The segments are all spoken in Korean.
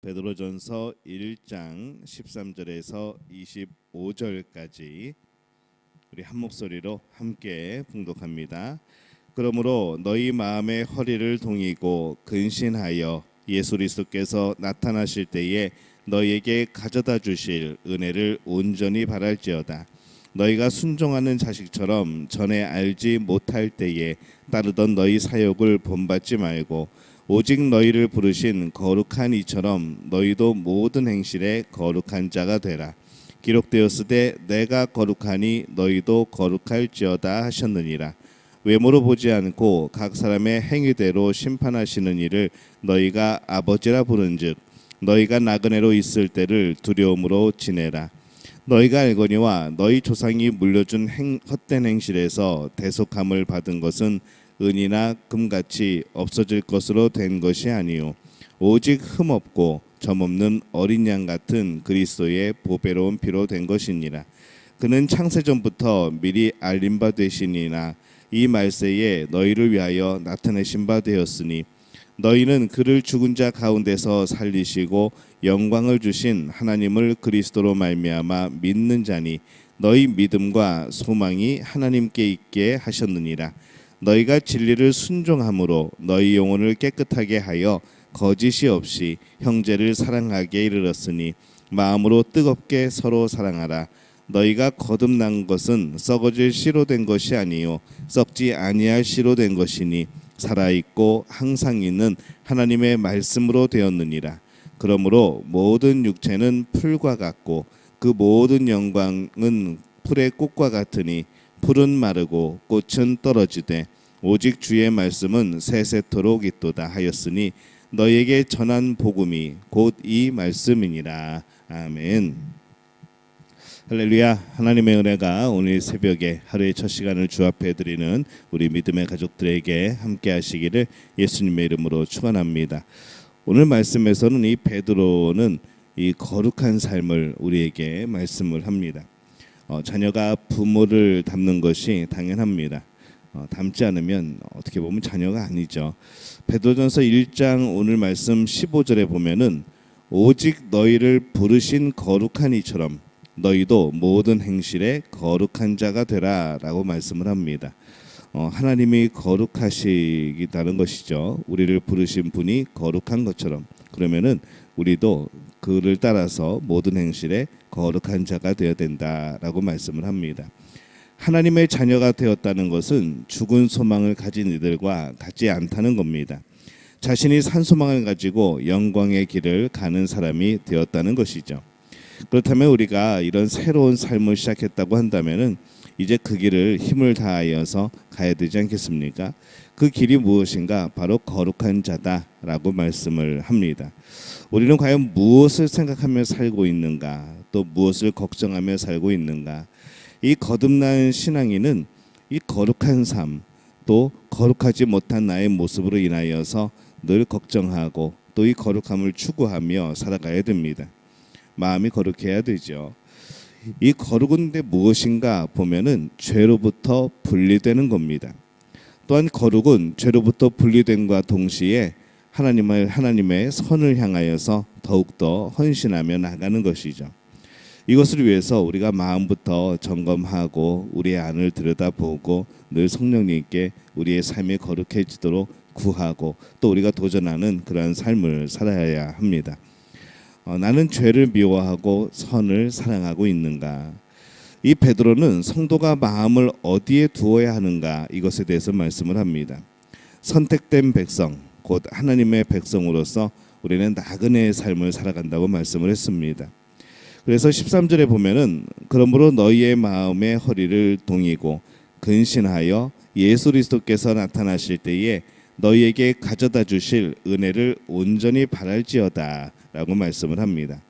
베드로전서 1장 13절에서 25절까지 우리 한 목소리로 함께 봉독합니다. 그러므로 너희 마음의 허리를 동이고 근신하여 예수 그리스도께서 나타나실 때에 너희에게 가져다 주실 은혜를 온전히 바랄지어다. 너희가 순종하는 자식처럼 전에 알지 못할 때에 따르던 너희 사욕을 본받지 말고 오직 너희를 부르신 거룩한 이처럼 너희도 모든 행실에 거룩한 자가 되라. 기록되었으되 내가 거룩하니 너희도 거룩할지어다 하셨느니라. 외모로 보지 않고 각 사람의 행위대로 심판하시는 이를 너희가 아버지라 부른즉 너희가 나그네로 있을 때를 두려움으로 지내라. 너희가 알거니와 너희 조상이 물려준 헛된 행실에서 대속함을 받은 것은 은이나 금같이 없어질 것으로 된 것이 아니요 오직 흠없고 점없는 어린 양 같은 그리스도의 보배로운 피로 된 것이니라. 그는 창세전부터 미리 알린 바 되시니나 이 말세에 너희를 위하여 나타내신 바 되었으니 너희는 그를 죽은 자 가운데서 살리시고 영광을 주신 하나님을 그리스도로 말미암아 믿는 자니 너희 믿음과 소망이 하나님께 있게 하셨느니라. 너희가 진리를 순종함으로 너희 영혼을 깨끗하게 하여 거짓이 없이 형제를 사랑하게 이르렀으니 마음으로 뜨겁게 서로 사랑하라. 너희가 거듭난 것은 썩어질 씨로 된 것이 아니요 썩지 아니할 씨로 된 것이니 살아있고 항상 있는 하나님의 말씀으로 되었느니라. 그러므로 모든 육체는 풀과 같고 그 모든 영광은 풀의 꽃과 같으니 풀은 마르고 꽃은 떨어지되 오직 주의 말씀은 세세토록 있도다 하였으니 너희에게 전한 복음이 곧 이 말씀이니라. 아멘. 할렐루야. 하나님의 은혜가 오늘 새벽에 하루의 첫 시간을 주 앞에 드리는 우리 믿음의 가족들에게 함께 하시기를 예수님의 이름으로 축원합니다. 오늘 말씀에서는 이 베드로는 이 거룩한 삶을 우리에게 말씀을 합니다. 자녀가 부모를 닮는 것이 당연합니다. 닮지 않으면 어떻게 보면 자녀가 아니죠. 베드로전서 1장 오늘 말씀 15절에 보면은 오직 너희를 부르신 거룩한 이처럼 너희도 모든 행실에 거룩한 자가 되라라고 말씀을 합니다. 하나님이 거룩하시다는 것이죠. 우리를 부르신 분이 거룩한 것처럼 그러면은 우리도 그를 따라서 모든 행실에 거룩한 자가 되어야 된다라고 말씀을 합니다. 하나님의 자녀가 되었다는 것은 죽은 소망을 가진 이들과 같지 않다는 겁니다. 자신이 산 소망을 가지고 영광의 길을 가는 사람이 되었다는 것이죠. 그렇다면 우리가 이런 새로운 삶을 시작했다고 한다면은 이제 그 길을 힘을 다하여서 가야 되지 않겠습니까? 그 길이 무엇인가? 바로 거룩한 자다라고 말씀을 합니다. 우리는 과연 무엇을 생각하며 살고 있는가? 또 무엇을 걱정하며 살고 있는가? 이 거듭난 신앙인은 이 거룩한 삶, 또 거룩하지 못한 나의 모습으로 인하여서 늘 걱정하고 또 이 거룩함을 추구하며 살아가야 됩니다. 마음이 거룩해야 되죠. 이 거룩은 무엇인가 보면은 죄로부터 분리되는 겁니다. 또한 거룩은 죄로부터 분리됨과 동시에 하나님의 선을 향하여서 더욱더 헌신하며 나가는 것이죠. 이것을 위해서 우리가 마음부터 점검하고 우리의 안을 들여다보고 늘 성령님께 우리의 삶이 거룩해지도록 구하고 또 우리가 도전하는 그러한 삶을 살아야 합니다. 나는 죄를 미워하고 선을 사랑하고 있는가? 이 베드로는 성도가 마음을 어디에 두어야 하는가 이것에 대해서 말씀을 합니다. 선택된 백성, 곧 하나님의 백성으로서 우리는 나그네의 삶을 살아간다고 말씀을 했습니다. 그래서 13절에 보면은 그러므로 너희의 마음의 허리를 동이고 근신하여 예수 그리스도께서 나타나실 때에 너희에게 가져다 주실 은혜를 온전히 바랄지어다 라고 말씀을 합니다.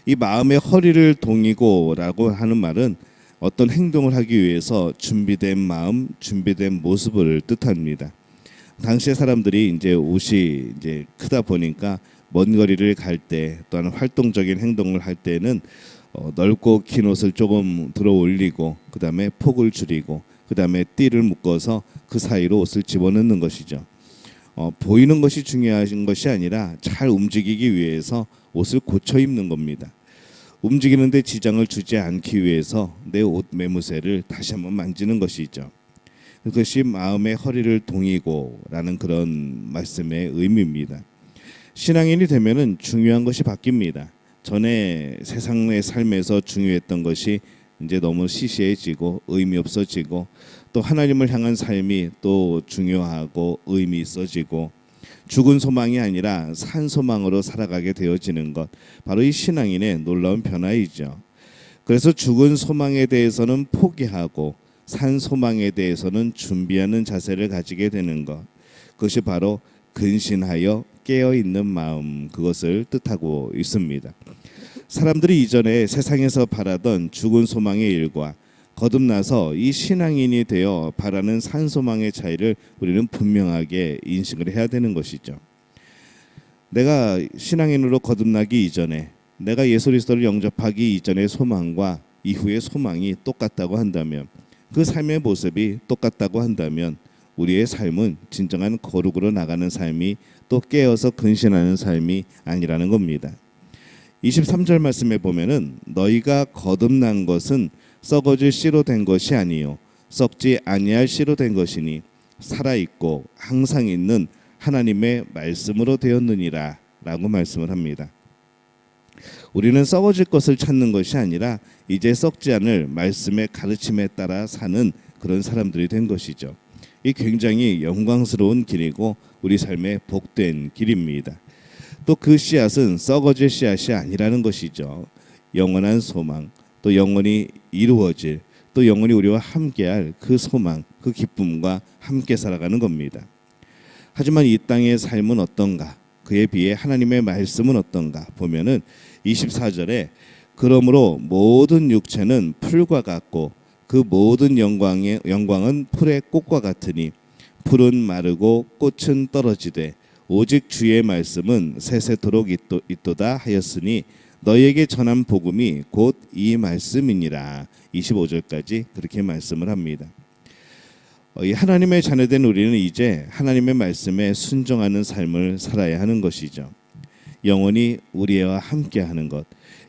이 마음의 허리를 동이고 라고 하는 말은 어떤 행동을 하기 위해서 준비된 마음, 준비된 모습을 뜻합니다. 당시의 사람들이 이제 옷이 이제 크다 보니까 먼 거리를 갈 때 또한 활동적인 행동을 할 때는 넓고 긴 옷을 조금 들어 올리고 그 다음에 폭을 줄이고 그 다음에 띠를 묶어서 그 사이로 옷을 집어넣는 것이죠. 보이는 것이 중요한 것이 아니라 잘 움직이기 위해서 옷을 고쳐 입는 겁니다. 움직이는데 지장을 주지 않기 위해서 내 옷 매무새를 다시 한번 만지는 것이죠. 그것이 마음의 허리를 동이고라는 그런 말씀의 의미입니다. 신앙인이 되면은 중요한 것이 바뀝니다. 전에 세상의 삶에서 중요했던 것이 이제 너무 시시해지고 의미 없어지고, 또 하나님을 향한 삶이 또 중요하고 의미 있어지고, 죽은 소망이 아니라 산 소망으로 살아가게 되어지는 것, 바로 이 신앙인의 놀라운 변화이죠. 그래서 죽은 소망에 대해서는 포기하고 산 소망에 대해서는 준비하는 자세를 가지게 되는 것, 그것이 바로 근신하여 깨어있는 마음, 그것을 뜻하고 있습니다. 사람들이 이전에 세상에서 바라던 죽은 소망의 일과 거듭나서 이 신앙인이 되어 바라는 산 소망의 차이를 우리는 분명하게 인식을 해야 되는 것이죠. 내가 신앙인으로 거듭나기 이전에, 내가 예수 그리스도를 영접하기 이전의 소망과 이후의 소망이 똑같다고 한다면, 그 삶의 모습이 똑같다고 한다면 우리의 삶은 진정한 거룩으로 나가는 삶이, 또 깨어서 근신하는 삶이 아니라는 겁니다. 23절 말씀에 보면은 너희가 거듭난 것은 썩어질 씨로 된 것이 아니요 썩지 아니할 씨로 된 것이니 살아있고 항상 있는 하나님의 말씀으로 되었느니라 라고 말씀을 합니다. 우리는 썩어질 것을 찾는 것이 아니라 이제 썩지 않을 말씀의 가르침에 따라 사는 그런 사람들이 된 것이죠. 이 굉장히 영광스러운 길이고 우리 삶의 복된 길입니다. 또 그 씨앗은 썩어질 씨앗이 아니라는 것이죠. 영원한 소망, 또 영원히 이루어질, 또 영원히 우리와 함께할 그 소망, 그 기쁨과 함께 살아가는 겁니다. 하지만 이 땅의 삶은 어떤가? 그에 비해 하나님의 말씀은 어떤가? 보면은 24절에 그러므로 모든 육체는 풀과 같고 그 모든 영광은 풀의 꽃과 같으니 풀은 마르고 꽃은 떨어지되 오직 주의 말씀은 세세토록 있도다 하였으니 너희에게 전한 복음이 곧 이 말씀이니라. 25절까지 그렇게 말씀을 합니다. 하나님의 자녀된 우리는 이제 하나님의 말씀에 순종하는 삶을 살아야 하는 것이죠. 영원히 우리와 함께하는 것,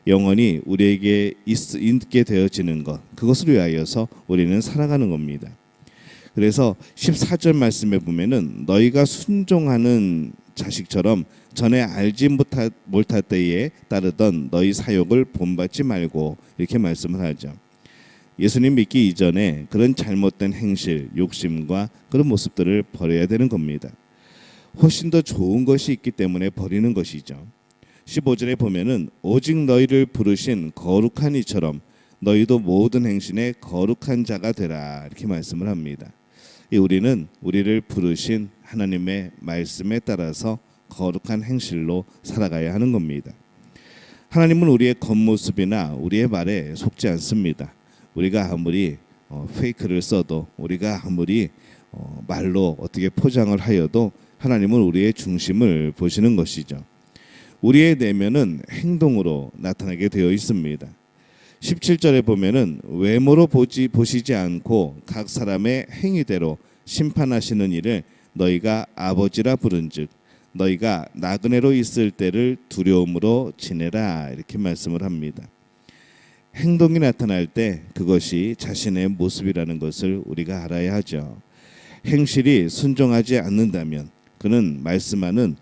영원히 우리에게 있게 되어지는 것, 그것을 위하여서 우리는 살아가는 겁니다. 그래서 14절 말씀에 보면은 너희가 순종하는 자식처럼 전에 알지 못할 때에 따르던 너희 사욕을 본받지 말고, 이렇게 말씀을 하죠. 예수님 믿기 이전에 그런 잘못된 행실, 욕심과 그런 모습들을 버려야 되는 겁니다. 훨씬 더 좋은 것이 있기 때문에 버리는 것이죠. 15절에 보면은 오직 너희를 부르신 거룩한 이처럼 너희도 모든 행실에 거룩한 자가 되라, 이렇게 말씀을 합니다. 우리는 우리를 부르신 하나님의 말씀에 따라서 거룩한 행실로 살아가야 하는 겁니다. 하나님은 우리의 겉모습이나 우리의 말에 속지 않습니다. 우리가 아무리 페이크를 써도, 우리가 아무리 말로 어떻게 포장을 하여도 하나님은 우리의 중심을 보시는 것이죠. 우리의 내면은 행동으로 나타나게 되어 있습니다. 17절에 보면은 외모로 보시지 않고 각 사람의 행위대로 심판하시는 이를 너희가 아버지라 부른즉 너희가 나그네로 있을 때를 두려움으로 지내라, 이렇게 말씀을 합니다. 행동이 나타날 때 그것이 자신의 모습이라는 것을 우리가 알아야 하죠. 행실이 순종하지 않는다면 그는 말씀하는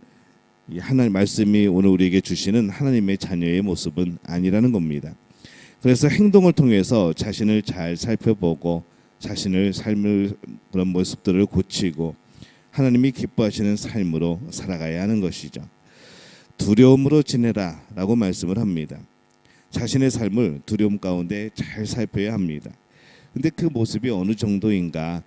하나님 말씀이 오늘 우리에게 주시는 하나님의 자녀의 모습은 아니라는 겁니다. 그래서 행동을 통해서 자신을 잘 살펴보고 자신을 삶을 그런 모습들을 고치고 하나님이 기뻐하시는 삶으로 살아가야 하는 것이죠. 두려움으로 지내라 라고 말씀을 합니다. 자신의 삶을 두려움 가운데 잘 살펴야 합니다. 근데 그 모습이 어느 정도인가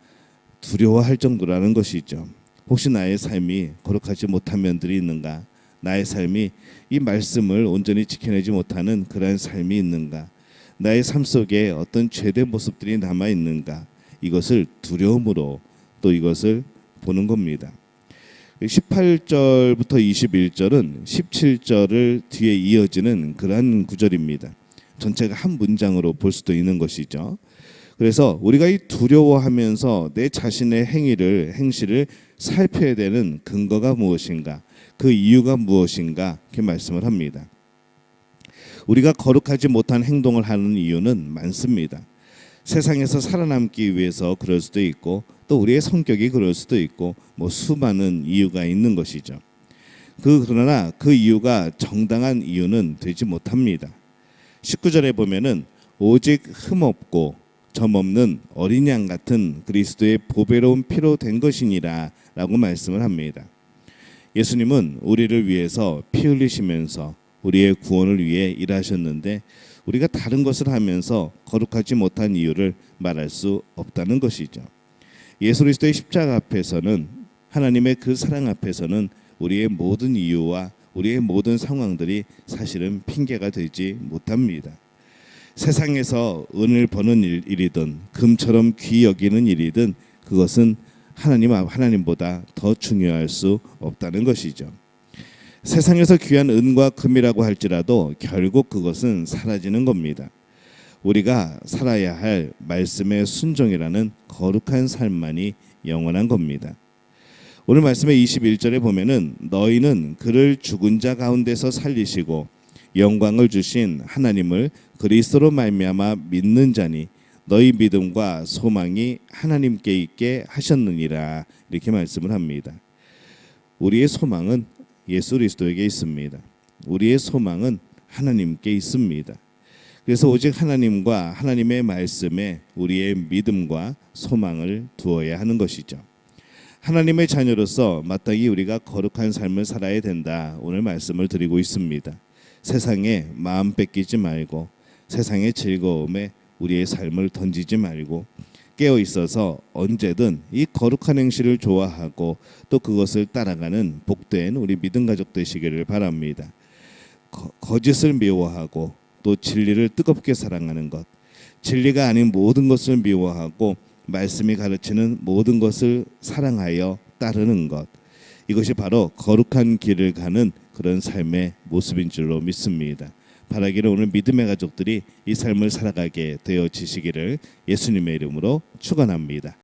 두려워할 정도라는 것이죠. 혹시 나의 삶이 거룩하지 못한 면들이 있는가? 나의 삶이 이 말씀을 온전히 지켜내지 못하는 그러한 삶이 있는가? 나의 삶 속에 어떤 죄된 모습들이 남아 있는가? 이것을 두려움으로 또 이것을 보는 겁니다. 18절부터 21절은 17절을 뒤에 이어지는 그러한 구절입니다. 전체가 한 문장으로 볼 수도 있는 것이죠. 그래서 우리가 이 두려워하면서 내 자신의 행실을 살펴야 되는 근거가 무엇인가, 그 이유가 무엇인가 이렇게 말씀을 합니다. 우리가 거룩하지 못한 행동을 하는 이유는 많습니다. 세상에서 살아남기 위해서 그럴 수도 있고, 또 우리의 성격이 그럴 수도 있고, 수많은 이유가 있는 것이죠. 그러나 그 이유가 정당한 이유는 되지 못합니다. 19절에 보면은 오직 흠없고 점없는 어린 양 같은 그리스도의 보배로운 피로 된 것이니라 라고 말씀을 합니다. 예수님은 우리를 위해서 피 흘리시면서 우리의 구원을 위해 일하셨는데, 우리가 다른 것을 하면서 거룩하지 못한 이유를 말할 수 없다는 것이죠. 예수 그리스도의 십자가 앞에서는, 하나님의 그 사랑 앞에서는 우리의 모든 이유와 우리의 모든 상황들이 사실은 핑계가 되지 못합니다. 세상에서 은을 버는 일이든 금처럼 귀히 여기는 일이든 그것은 하나님보다 더 중요할 수 없다는 것이죠. 세상에서 귀한 은과 금이라고 할지라도 결국 그것은 사라지는 겁니다. 우리가 살아야 할 말씀의 순종이라는 거룩한 삶만이 영원한 겁니다. 오늘 말씀의 21절에 보면은 너희는 그를 죽은 자 가운데서 살리시고 영광을 주신 하나님을 그리스도로 말미암아 믿는 자니 너희 믿음과 소망이 하나님께 있게 하셨느니라, 이렇게 말씀을 합니다. 우리의 소망은 예수 그리스도에게 있습니다. 우리의 소망은 하나님께 있습니다. 그래서 오직 하나님과 하나님의 말씀에 우리의 믿음과 소망을 두어야 하는 것이죠. 하나님의 자녀로서 마땅히 우리가 거룩한 삶을 살아야 된다, 오늘 말씀을 드리고 있습니다. 세상에 마음 뺏기지 말고 세상의 즐거움에 우리의 삶을 던지지 말고 깨어 있어서 언제든 이 거룩한 행실을 좋아하고 또 그것을 따라가는 복된 우리 믿음 가족 되시기를 바랍니다. 거짓을 미워하고 또 진리를 뜨겁게 사랑하는 것, 진리가 아닌 모든 것을 미워하고 말씀이 가르치는 모든 것을 사랑하여 따르는 것, 이것이 바로 거룩한 길을 가는 그런 삶의 모습인 줄로 믿습니다. 바라기를 오늘 믿음의 가족들이 이 삶을 살아가게 되어지시기를 예수님의 이름으로 축원합니다.